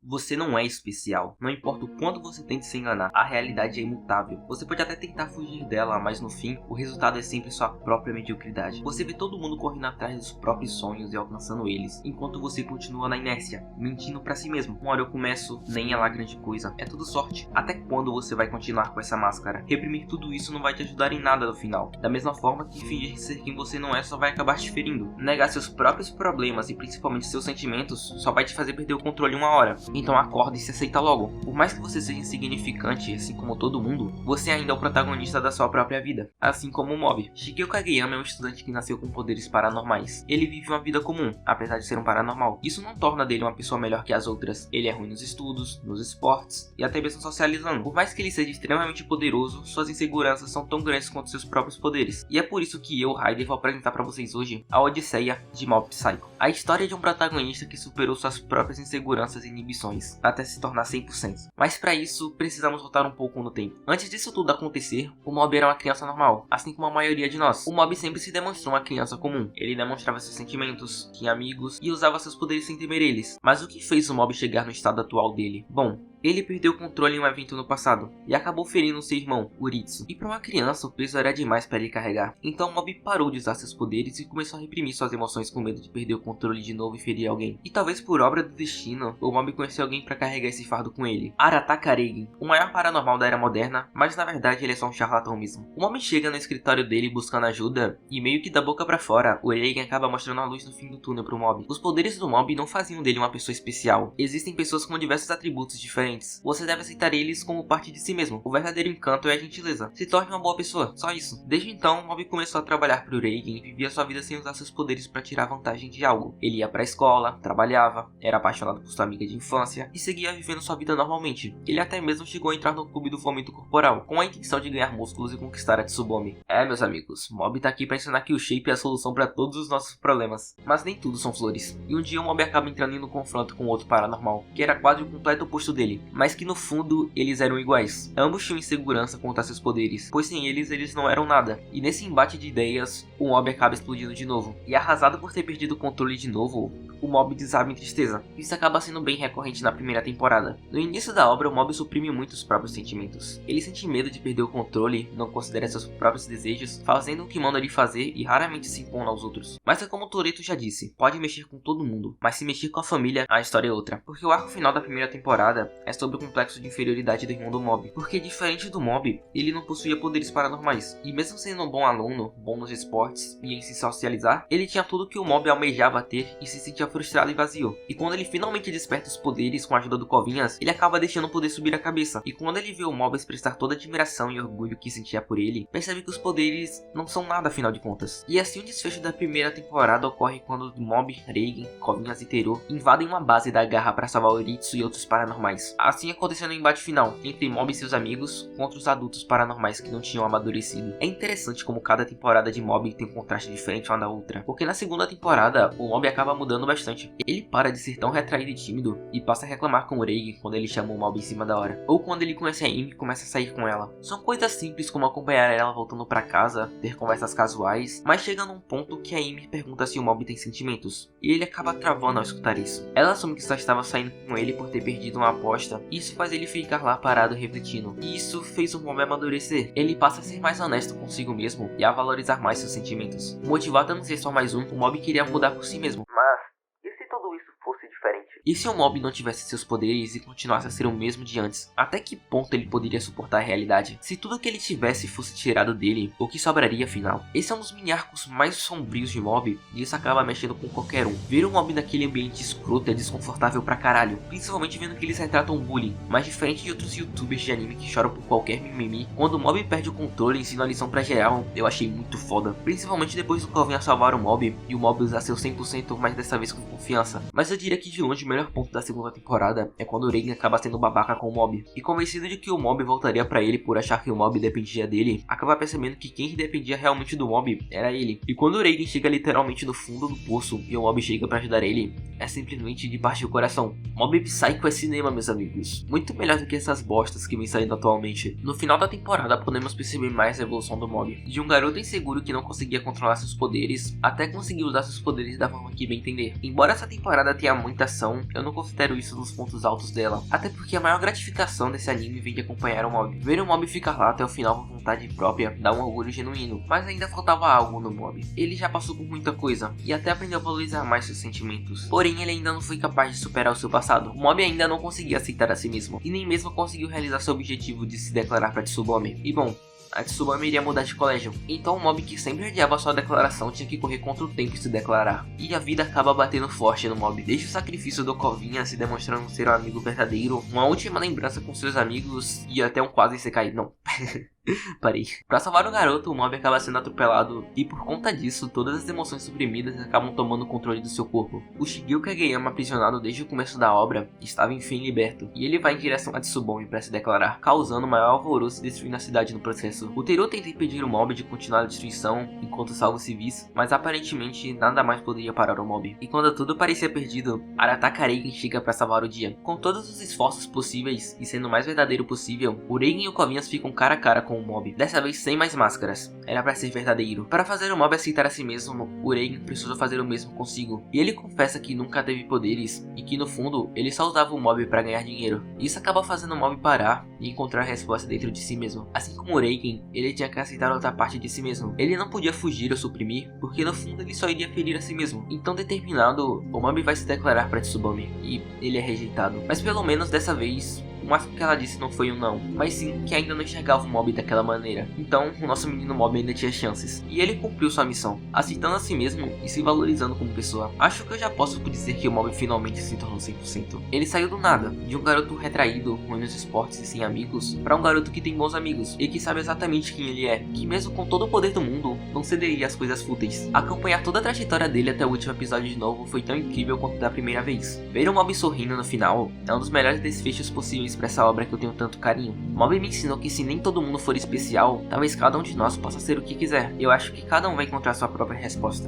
Você não é especial. Não importa o quanto você tente se enganar, a realidade é imutável. Você pode até tentar fugir dela, mas no fim, o resultado é sempre sua própria mediocridade. Você vê todo mundo correndo atrás dos próprios sonhos e alcançando eles, enquanto você continua na inércia, mentindo pra si mesmo. Uma hora eu começo, nem é lá grande coisa. É tudo sorte. Até quando você vai continuar com essa máscara? Reprimir tudo isso não vai te ajudar em nada no final. Da mesma forma que fingir ser quem você não é só vai acabar te ferindo. Negar seus próprios problemas e principalmente seus sentimentos só vai te fazer perder o controle uma hora. Então acorda e se aceita logo. Por mais que você seja insignificante, assim como todo mundo, você ainda é o protagonista da sua própria vida, assim como o Mob. Shigeo Kageyama é um estudante que nasceu com poderes paranormais. Ele vive uma vida comum, apesar de ser um paranormal. Isso não torna dele uma pessoa melhor que as outras. Ele é ruim nos estudos, nos esportes e até mesmo socializando. Por mais que ele seja extremamente poderoso, suas inseguranças são tão grandes quanto seus próprios poderes. E é por isso que eu, Raider, vou apresentar pra vocês hoje a Odisseia de Mob Psycho. A história de um protagonista que superou suas próprias inseguranças e inibições, até se tornar 100%. Mas para isso, precisamos voltar um pouco no tempo. Antes disso tudo acontecer, o Mob era uma criança normal, assim como a maioria de nós. O Mob sempre se demonstrou uma criança comum. Ele demonstrava seus sentimentos, tinha amigos e usava seus poderes sem temer eles. Mas o que fez o Mob chegar no estado atual dele? Bom, ele perdeu o controle em um evento no passado, e acabou ferindo seu irmão, Uritsu. E para uma criança, o peso era demais para ele carregar. Então Mob parou de usar seus poderes e começou a reprimir suas emoções com medo de perder o controle de novo e ferir alguém. E talvez por obra do destino, o Mob conheceu alguém para carregar esse fardo com ele. Arataka Reigen, o maior paranormal da era moderna, mas na verdade ele é só um charlatão mesmo. O Mob chega no escritório dele buscando ajuda, e meio que da boca para fora, o Reigen acaba mostrando a luz no fim do túnel pro Mob. Os poderes do Mob não faziam dele uma pessoa especial. Existem pessoas com diversos atributos diferentes. Você deve aceitar eles como parte de si mesmo. O verdadeiro encanto é a gentileza. Se torne uma boa pessoa, só isso. Desde então, Mob começou a trabalhar pro Reigen e vivia sua vida sem usar seus poderes para tirar vantagem de algo. Ele ia pra escola, trabalhava, era apaixonado por sua amiga de infância e seguia vivendo sua vida normalmente. Ele até mesmo chegou a entrar no clube do fomento corporal, com a intenção de ganhar músculos e conquistar a Tsubomi. Meus amigos, Mob tá aqui pra ensinar que o shape é a solução para todos os nossos problemas. Mas nem tudo são flores. E um dia o Mob acaba entrando em um confronto com outro paranormal, que era quase o completo oposto dele, mas que no fundo eles eram iguais. Ambos tinham insegurança contra seus poderes, pois sem eles não eram nada. E nesse embate de ideias, o Mob acaba explodindo de novo. E arrasado por ter perdido o controle de novo, o Mob desaba em tristeza. Isso acaba sendo bem recorrente na primeira temporada. No início da obra, o Mob suprime muito os próprios sentimentos. Ele sente medo de perder o controle, não considera seus próprios desejos, fazendo o que manda ele fazer e raramente se impondo aos outros. Mas é como o Toretto já disse, pode mexer com todo mundo, mas se mexer com a família, a história é outra. Porque o arco final da primeira temporada é sobre o complexo de inferioridade do irmão do Mob. Porque diferente do Mob, ele não possuía poderes paranormais. E mesmo sendo um bom aluno, bom nos esportes e em se socializar, ele tinha tudo que o Mob almejava ter e se sentia frustrado e vazio. E quando ele finalmente desperta os poderes com a ajuda do Covinhas, ele acaba deixando o poder subir a cabeça. E quando ele vê o Mob expressar toda a admiração e orgulho que sentia por ele, percebe que os poderes não são nada afinal de contas. E assim o desfecho da primeira temporada ocorre quando Mob, Reigen, Covinhas e Teru invadem uma base da Garra para salvar Uritsu e outros paranormais. Assim acontecendo o embate final entre Mob e seus amigos contra os adultos paranormais que não tinham amadurecido. É interessante como cada temporada de Mob tem um contraste diferente uma da outra, porque na segunda temporada o Mob acaba mudando bastante. Ele para de ser tão retraído e tímido e passa a reclamar com o Reigen quando ele chama o Mob em cima da hora, ou quando ele conhece a Amy e começa a sair com ela. São coisas simples como acompanhar ela voltando para casa, ter conversas casuais, mas chega num ponto que a Amy pergunta se o Mob tem sentimentos, e ele acaba travando ao escutar isso. Ela assume que só estava saindo com ele por ter perdido uma aposta, e isso faz ele ficar lá parado refletindo, e isso fez o Mob amadurecer. Ele passa a ser mais honesto consigo mesmo e a valorizar mais seus sentimentos. Motivado a não ser só mais um, o Mob queria mudar por si mesmo. Mas e se tudo isso fosse diferente? E se o Mob não tivesse seus poderes e continuasse a ser o mesmo de antes? Até que ponto ele poderia suportar a realidade? Se tudo que ele tivesse fosse tirado dele, o que sobraria afinal? Esse é um dos mini arcos mais sombrios de Mob, e isso acaba mexendo com qualquer um. Ver o Mob naquele ambiente escroto é desconfortável pra caralho, principalmente vendo que eles retratam bullying. Mas diferente de outros youtubers de anime que choram por qualquer mimimi, quando o Mob perde o controle e ensina a lição pra geral, eu achei muito foda. Principalmente depois do Covinha salvar o Mob e o Mob usar seu 100%, mas dessa vez com confiança. Mas eu diria que de longe o melhor ponto da segunda temporada é quando o Reigen acaba sendo babaca com o Mob. E convencido de que o Mob voltaria pra ele por achar que o Mob dependia dele, acaba percebendo que quem dependia realmente do Mob era ele. E quando o Reigen chega literalmente no fundo do poço e o Mob chega pra ajudar ele, é simplesmente de partir o coração. Mob Psycho é cinema, meus amigos. Muito melhor do que essas bostas que vem saindo atualmente. No final da temporada podemos perceber mais a evolução do Mob. De um garoto inseguro que não conseguia controlar seus poderes, até conseguir usar seus poderes da forma que bem entender. Embora essa temporada tenha muita ação, eu não considero isso nos pontos altos dela. Até porque a maior gratificação desse anime vem de acompanhar o mob. Ver o mob ficar lá até o final por vontade própria dá um orgulho genuíno, mas ainda faltava algo no mob. Ele já passou por muita coisa e até aprendeu a valorizar mais seus sentimentos. Porém, ele ainda não foi capaz de superar o seu passado. O mob ainda não conseguia aceitar a si mesmo e nem mesmo conseguiu realizar seu objetivo de se declarar para Tsubame. E bom, a Tsubame iria mudar de colégio, então o mob que sempre adiava sua declaração tinha que correr contra o tempo e se declarar. E a vida acaba batendo forte no mob, desde o sacrifício do Kovinha se demonstrando ser um amigo verdadeiro, uma última lembrança com seus amigos e até um quase Isekai. Não. Parei. Pra salvar o garoto, o mob acaba sendo atropelado e por conta disso, todas as emoções suprimidas acabam tomando o controle do seu corpo. O Shigeo Kageyama, aprisionado desde o começo da obra, estava enfim liberto, e ele vai em direção a Tsubame para se declarar, causando maior alvoroço e destruindo a cidade no processo. O Teru tenta impedir o mob de continuar a destruição enquanto salva os civis, mas aparentemente nada mais poderia parar o mob. E quando tudo parecia perdido, Arataka Reigen chega para salvar o dia. Com todos os esforços possíveis e sendo o mais verdadeiro possível, o Reigen e o Kovinhas ficam cara a cara com o mob, dessa vez sem mais máscaras. Era para ser verdadeiro. Para fazer o mob aceitar a si mesmo, o Reigen precisou fazer o mesmo consigo. E ele confessa que nunca teve poderes e que no fundo ele só usava o mob para ganhar dinheiro. Isso acaba fazendo o mob parar e encontrar a resposta dentro de si mesmo. Assim como o Reigen, ele tinha que aceitar outra parte de si mesmo. Ele não podia fugir ou suprimir, porque no fundo ele só iria ferir a si mesmo. Então, determinado, o mob vai se declarar para Tsubame e ele é rejeitado. Mas pelo menos dessa vez, o máximo que ela disse não foi um não, mas sim que ainda não enxergava o mob daquela maneira. Então, o nosso menino mob ainda tinha chances. E ele cumpriu sua missão, aceitando a si mesmo e se valorizando como pessoa. Acho que eu já posso dizer que o mob finalmente se tornou 100%. Ele saiu do nada, de um garoto retraído, ruim nos esportes e sem amigos, para um garoto que tem bons amigos e que sabe exatamente quem ele é, que mesmo com todo o poder do mundo, não cederia às coisas fúteis. Acompanhar toda a trajetória dele até o último episódio de novo foi tão incrível quanto da primeira vez. Ver o mob sorrindo no final é um dos melhores desfechos possíveis para essa obra que eu tenho tanto carinho. O mob me ensinou que se nem todo mundo for especial, talvez cada um de nós possa ser o que quiser. Eu acho que cada um vai encontrar sua própria resposta.